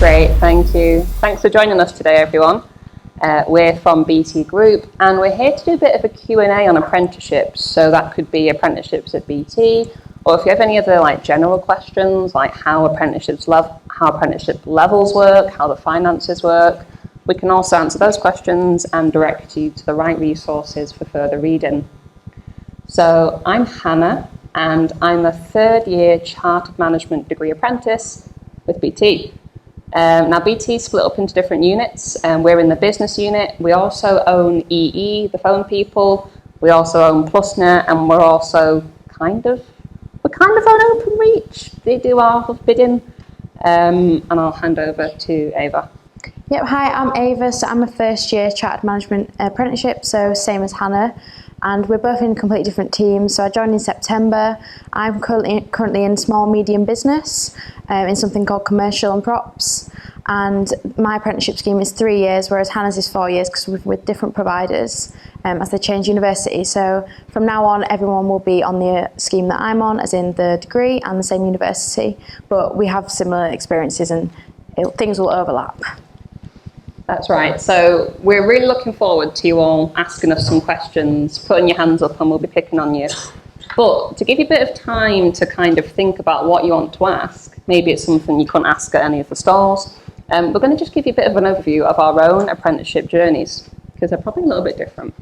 Great, thank you. Thanks for joining us today, everyone. We're from BT Group, and we're here to do a bit of a Q&A on apprenticeships. So that could be apprenticeships at BT, or if you have any other general questions, like how apprenticeship levels work, how the finances work, we can also answer those questions and direct you to the right resources for further reading. So I'm Hannah, and I'm a third-year Chartered Management degree apprentice with BT. Now BT is split up into different units, and we're in the business unit. We also own EE, the phone people. We also own PlusNet, and we're also kind of own OpenReach. They do our bidding, and I'll hand over to Ava. Yep, hi, I'm Ava, so I'm a first year Chartered Management apprenticeship, so same as Hannah, and we're both in completely different teams. So I joined in September. I'm currently in small medium business, in something called commercial and props, and my apprenticeship scheme is 3 years, whereas Hannah's is 4 years, because we're with different providers as they change university. So from now on, everyone will be on the scheme that I'm on, as in the degree and the same university, but we have similar experiences and things will overlap. That's right. So we're really looking forward to you all asking us some questions, putting your hands up, and we'll be picking on you. But to give you a bit of time to kind of think about what you want to ask, maybe it's something you couldn't ask at any of the stalls, we're going to just give you a bit of an overview of our own apprenticeship journeys, because they're probably a little bit different.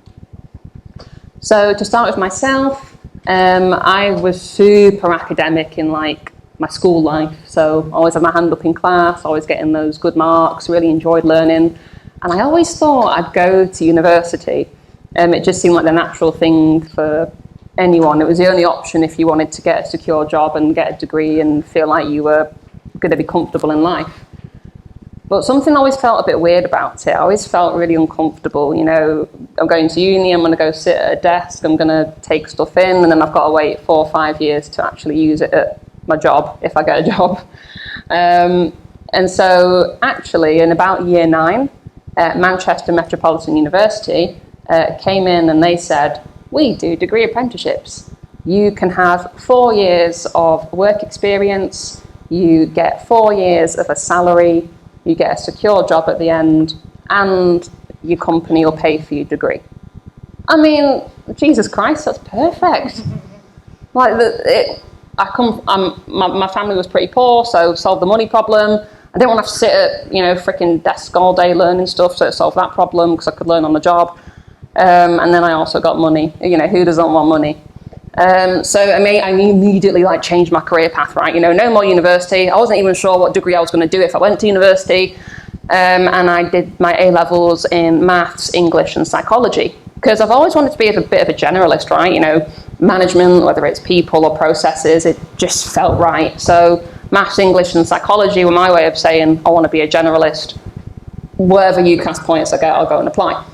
So to start with myself, I was super academic in my school life, so always had my hand up in class, always getting those good marks, really enjoyed learning, and I always thought I'd go to university. It just seemed like the natural thing for anyone. It was the only option if you wanted to get a secure job and get a degree and feel like you were going to be comfortable in life. But something always felt a bit weird about it. I always felt really uncomfortable. I'm going to uni, I'm going to go sit at a desk, I'm going to take stuff in, and then I've got to wait 4 or 5 years to actually use it at my job, if I get a job. And so actually in about year 9, Manchester Metropolitan University came in and they said, we do degree apprenticeships. You can have 4 years of work experience, you get 4 years of a salary, you get a secure job at the end, and your company will pay for your degree. I mean, Jesus Christ, that's perfect. My family was pretty poor, so solved the money problem. I didn't want to have to sit at, freaking desk all day learning stuff, so it solved that problem because I could learn on the job. And then I also got money. Who doesn't want money? So I immediately changed my career path, right? No more university. I wasn't even sure what degree I was going to do if I went to university. And I did my A-levels in maths, English, and psychology, because I've always wanted to be a bit of a generalist, right? Management, whether it's people or processes, it just felt right. So maths, English, and psychology were my way of saying I want to be a generalist. Wherever UCAS points I get, I'll go and apply.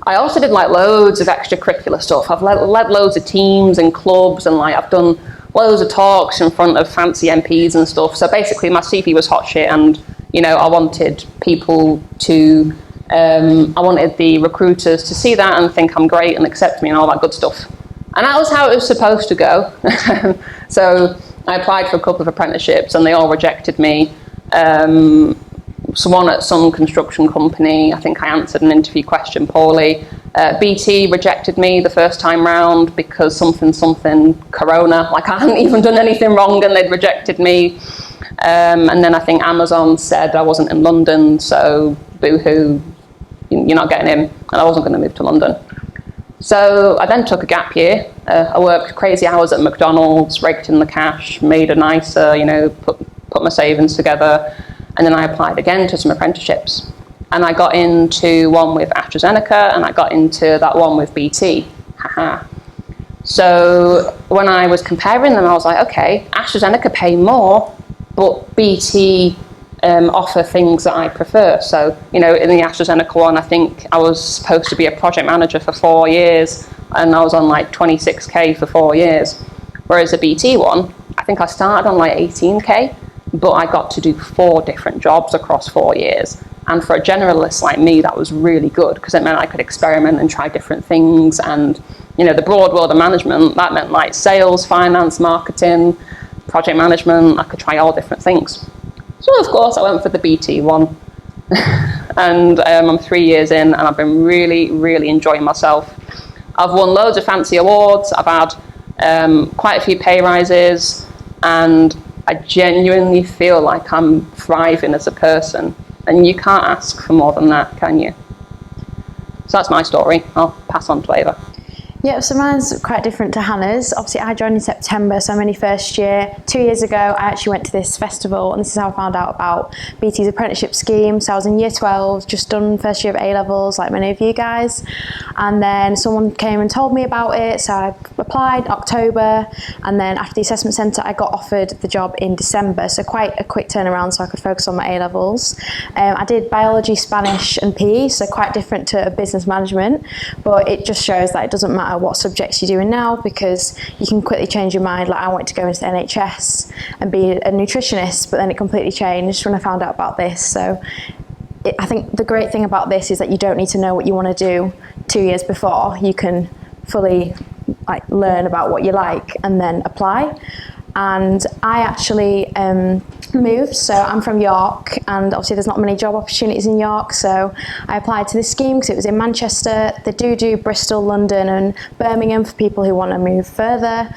I also did loads of extracurricular stuff. I've led loads of teams and clubs, and I've done loads of talks in front of fancy MPs and stuff. So basically my CV was hot shit, and I wanted people to I wanted the recruiters to see that and think I'm great and accept me and all that good stuff. And that was how it was supposed to go. So I applied for a couple of apprenticeships and they all rejected me. Someone at some construction company, I think I answered an interview question poorly. BT rejected me the first time round because something corona, I hadn't even done anything wrong and they'd rejected me. And then I think Amazon said I wasn't in London, so boo-hoo, you're not getting in, and I wasn't going to move to London. So I then took a gap year. I worked crazy hours at McDonald's, raked in the cash, made a nicer, put my savings together, and then I applied again to some apprenticeships. And I got into one with AstraZeneca, and I got into that one with BT. Haha. So when I was comparing them, I was like, okay, AstraZeneca pay more, but BT offer things that I prefer. So, in the AstraZeneca one, I think I was supposed to be a project manager for 4 years, and I was on 26k for 4 years. Whereas the BT one, I think I started on 18k, but I got to do 4 different jobs across 4 years. And for a generalist like me, that was really good, because it meant I could experiment and try different things. And, the broad world of management, that meant sales, finance, marketing, project management. I could try all different things. So of course I went for the BT one. And I'm 3 years in, and I've been really, really enjoying myself. I've won loads of fancy awards, I've had quite a few pay rises, and I genuinely feel like I'm thriving as a person. And you can't ask for more than that, can you? So that's my story. I'll pass on to Ava. Yeah, so mine's quite different to Hannah's. Obviously, I joined in September, so I'm only first year. 2 years ago, I actually went to this festival, and this is how I found out about BT's apprenticeship scheme. So I was in year 12, just done first year of A-levels, like many of you guys. And then someone came and told me about it, so I applied October, and then after the assessment centre, I got offered the job in December, so quite a quick turnaround so I could focus on my A-levels. I did biology, Spanish and PE, so quite different to business management, but it just shows that it doesn't matter what subjects you're doing now, because you can quickly change your mind. Like I wanted to go into the NHS and be a nutritionist, but then it completely changed when I found out about this. So I think the great thing about this is that you don't need to know what you want to do 2 years before. You can fully learn about what you like and then apply. And I actually moved, so I'm from York, and obviously there's not many job opportunities in York, so I applied to this scheme because it was in Manchester. They do Bristol, London and Birmingham for people who want to move further.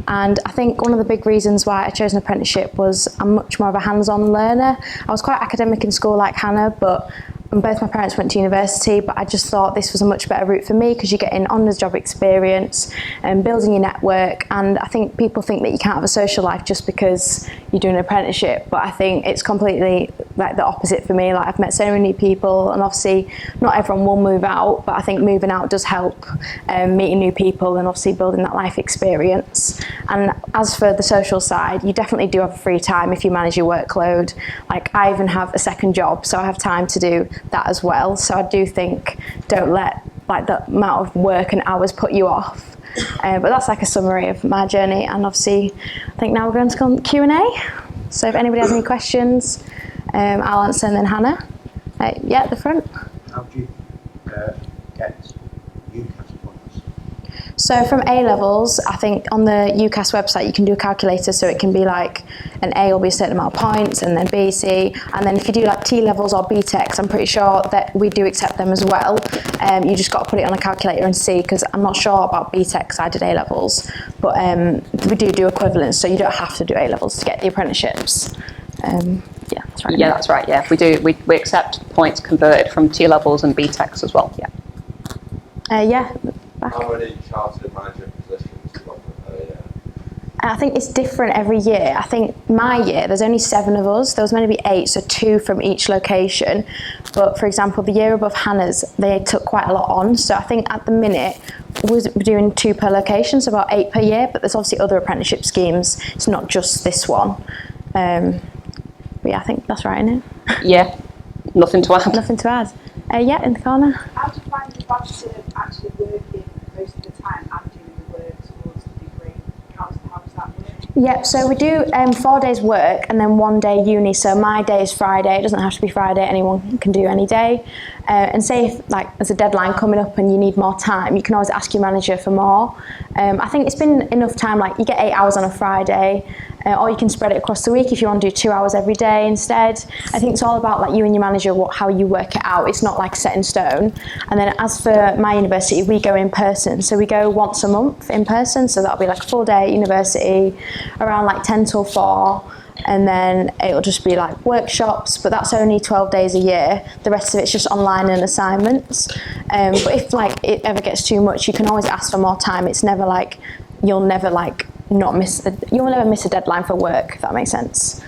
And I think one of the big reasons why I chose an apprenticeship was I'm much more of a hands-on learner. I was quite academic in school like Hannah, but both my parents went to university, but I just thought this was a much better route for me because you get in on the job experience and building your network. And I think people think that you can't have a social life just because you do an apprenticeship, but I think it's completely like the opposite for me. Like I've met so many people, and obviously not everyone will move out, but I think moving out does help, meeting new people and obviously building that life experience. And as for the social side, you definitely do have free time if you manage your workload. Like I even have a second job, so I have time to do that as well. So I do think don't let like the amount of work and hours put you off. But that's like a summary of my journey, and obviously I think now we're going to go on Q&A. So if anybody has any questions, I'll answer, and then Hannah. Yeah, at the front. How do you get UCAS points? So from A-levels, I think on the UCAS website you can do a calculator, so it can be like an A will be a certain amount of points, and then B, C, and then if you do like T-levels or B-techs, I'm pretty sure that we do accept them as well. You just got to put it on a calculator and see, because I'm not sure about B-techs, I did A-levels, but we do equivalents, so you don't have to do A-levels to get the apprenticeships. Yeah, that's right. Yeah, that's right. Yeah, we do. We accept points converted from T-levels and B-techs as well. Yeah. Yeah. Back. How many chartered manager positions you got per year? I think it's different every year. I think my year, there's only 7 of us. There was meant to be 8, so 2 from each location. But for example, the year above Hannah's, they took quite a lot on. So I think at the minute, we're doing 2 per location, so about 8 per year. But there's obviously other apprenticeship schemes. It's not just this one. But yeah, I think that's right, isn't it? Yeah. Nothing to add. Nothing to add. Yeah, in the corner. How do you find the balance to actually working most of the time and doing the work towards the degree? How does that work? Yep, so we do 4 days work and then 1 day uni. So my day is Friday. It doesn't have to be Friday. Anyone can do any day. And say if like there's a deadline coming up and you need more time, you can always ask your manager for more. I think it's been enough time. Like you get 8 hours on a Friday. Or you can spread it across the week if you want to do 2 hours every day instead. I think it's all about like you and your manager, how you work it out. It's not like set in stone. And then as for my university, we go in person. So we go once a month in person. So that'll be like a full day at university, around like 10 till 4. And then it'll just be like workshops, but that's only 12 days a year. The rest of it's just online and assignments. But if like it ever gets too much, you can always ask for more time. It's never like, you'll never miss a deadline for work, if that makes sense.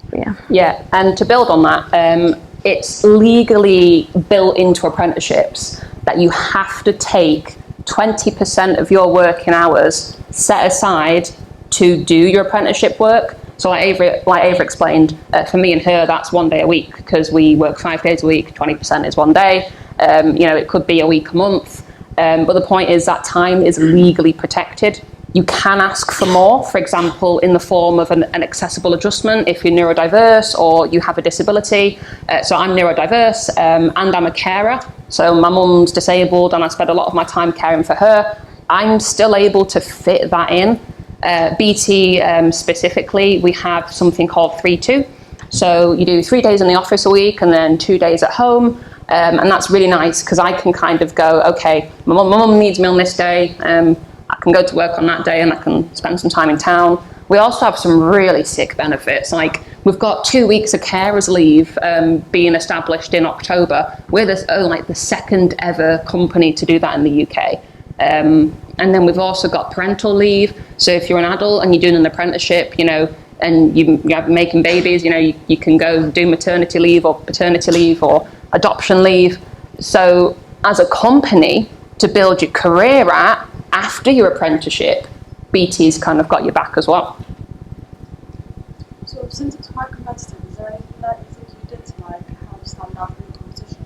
But yeah. Yeah, and to build on that, it's legally built into apprenticeships that you have to take 20% of your working hours set aside to do your apprenticeship work. So like Ava explained, for me and her, that's 1 day a week, because we work 5 days a week, 20% is 1 day. It could be a week, a month. But the point is that time is legally protected. You can ask for more, for example, in the form of an accessible adjustment if you're neurodiverse or you have a disability. So I'm neurodiverse and I'm a carer. So my mum's disabled and I spend a lot of my time caring for her. I'm still able to fit that in. BT specifically, we have something called 3-2. So you do 3 days in the office a week and then 2 days at home. And that's really nice because I can kind of go, okay, my mum needs me on this day. I can go to work on that day and I can spend some time in town. We also have some really sick benefits. Like we've got 2 weeks of carers leave being established in October. We're the second ever company to do that in the UK. And then we've also got parental leave. So if you're an adult and you're doing an apprenticeship, and you're making babies, you can go do maternity leave or paternity leave or adoption leave. So as a company to build your career at after your apprenticeship, BT's kind of got your back as well. So since it's quite competitive, is there anything that you think you did to help stand out in the competition?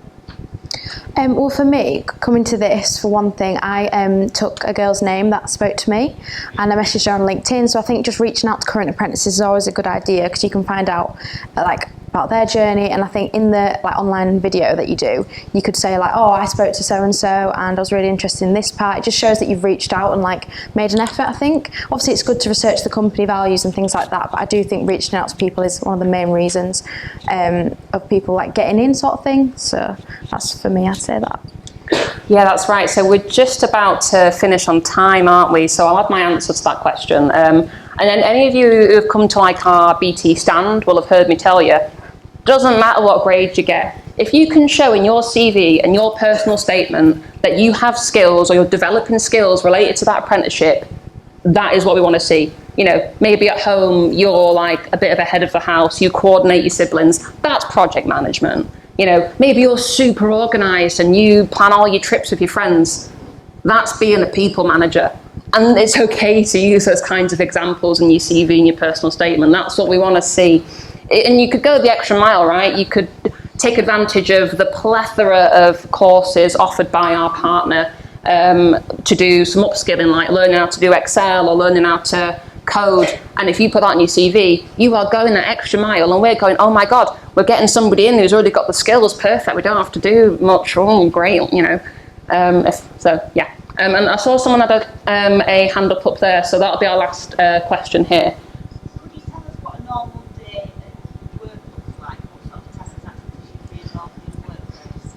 Well, for me, coming to this, for one thing, I took a girl's name that spoke to me and I messaged her on LinkedIn. So I think just reaching out to current apprentices is always a good idea because you can find out about their journey. And I think in the online video that you do, you could say oh, I spoke to so-and-so and I was really interested in this part. It just shows that you've reached out and made an effort, I think. Obviously, it's good to research the company values and things like that, but I do think reaching out to people is one of the main reasons of people getting in sort of thing. So that's, for me, I'd say that. Yeah, that's right. So we're just about to finish on time, aren't we? So I'll have my answer to that question. And then any of you who have come to our BT stand will have heard me tell you, doesn't matter what grade you get. If you can show in your CV and your personal statement that you have skills or you're developing skills related to that apprenticeship, that is what we want to see. Maybe at home you're a bit of a head of the house, you coordinate your siblings. That's project management. Maybe you're super organised and you plan all your trips with your friends. That's being a people manager. And it's okay to use those kinds of examples in your CV and your personal statement. That's what we want to see. And you could go the extra mile, right? You could take advantage of the plethora of courses offered by our partner to do some upskilling, like learning how to do Excel or learning how to code. And if you put that on your CV, you are going that extra mile and we're going, oh my God, we're getting somebody in who's already got the skills, perfect. We don't have to do much. Oh, great, And I saw someone had a hand up there, so that'll be our last question here. Could you tell us what a normal day at work looks like? What sort of tasks and activities you do involved in the workplace?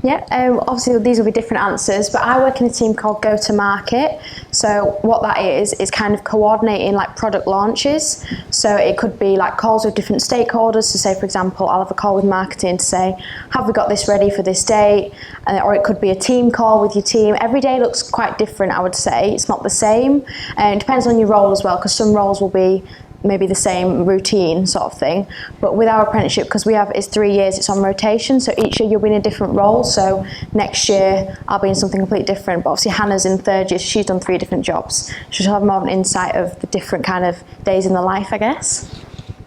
Yeah, obviously these will be different answers, but I work in a team called Go to Market. So what that is kind of coordinating product launches. So it could be calls with different stakeholders. So say, for example, I'll have a call with marketing to say, have we got this ready for this date? Or it could be a team call with your team. Every day looks quite different, I would say. It's not the same. And it depends on your role as well, because some roles will be maybe the same routine sort of thing. But with our apprenticeship, because it's 3 years, it's on rotation, so each year you'll be in a different role. So next year I'll be in something completely different. But obviously Hannah's in 3rd year, so she's done 3 different jobs. She'll have more of an insight of the different kind of days in the life, I guess.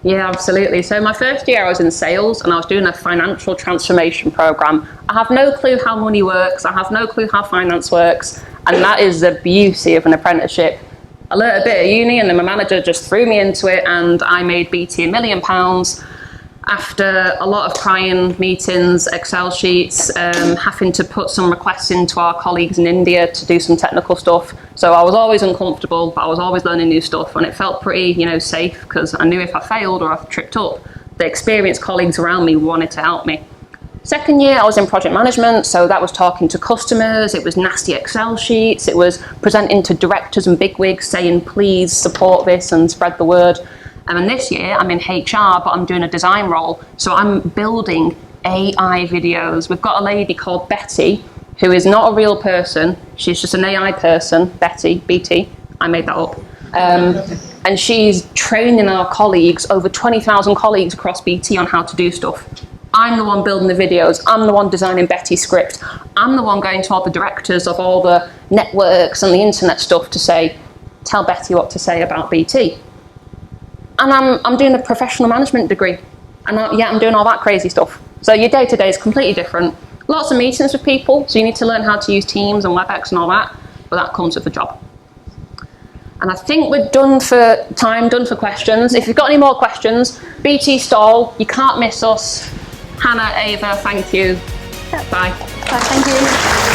Yeah, absolutely. So my first year I was in sales and I was doing a financial transformation program. I have no clue how money works. I have no clue how finance works. And that is the beauty of an apprenticeship. I learnt a bit at uni and then my manager just threw me into it and I made BT £1 million after a lot of crying, meetings, Excel sheets, having to put some requests into our colleagues in India to do some technical stuff. So I was always uncomfortable, but I was always learning new stuff and it felt pretty, safe because I knew if I failed or I tripped up, the experienced colleagues around me wanted to help me. Second year, I was in project management, so that was talking to customers, it was nasty Excel sheets, it was presenting to directors and bigwigs saying, please support this and spread the word. And then this year, I'm in HR, but I'm doing a design role, so I'm building AI videos. We've got a lady called Betty, who is not a real person, she's just an AI person, Betty, BT, I made that up. And she's training our colleagues, over 20,000 colleagues across BT on how to do stuff. I'm the one building the videos, I'm the one designing Betty's script, I'm the one going to all the directors of all the networks and the internet stuff to say, tell Betty what to say about BT. And I'm doing a professional management degree, and I'm doing all that crazy stuff. So your day-to-day is completely different. Lots of meetings with people, so you need to learn how to use Teams and WebEx and all that, but that comes with the job. And I think we're done for time, done for questions. If you've got any more questions, BT stall, you can't miss us. Hannah, Ava, thank you. Yep. Bye. Thank you.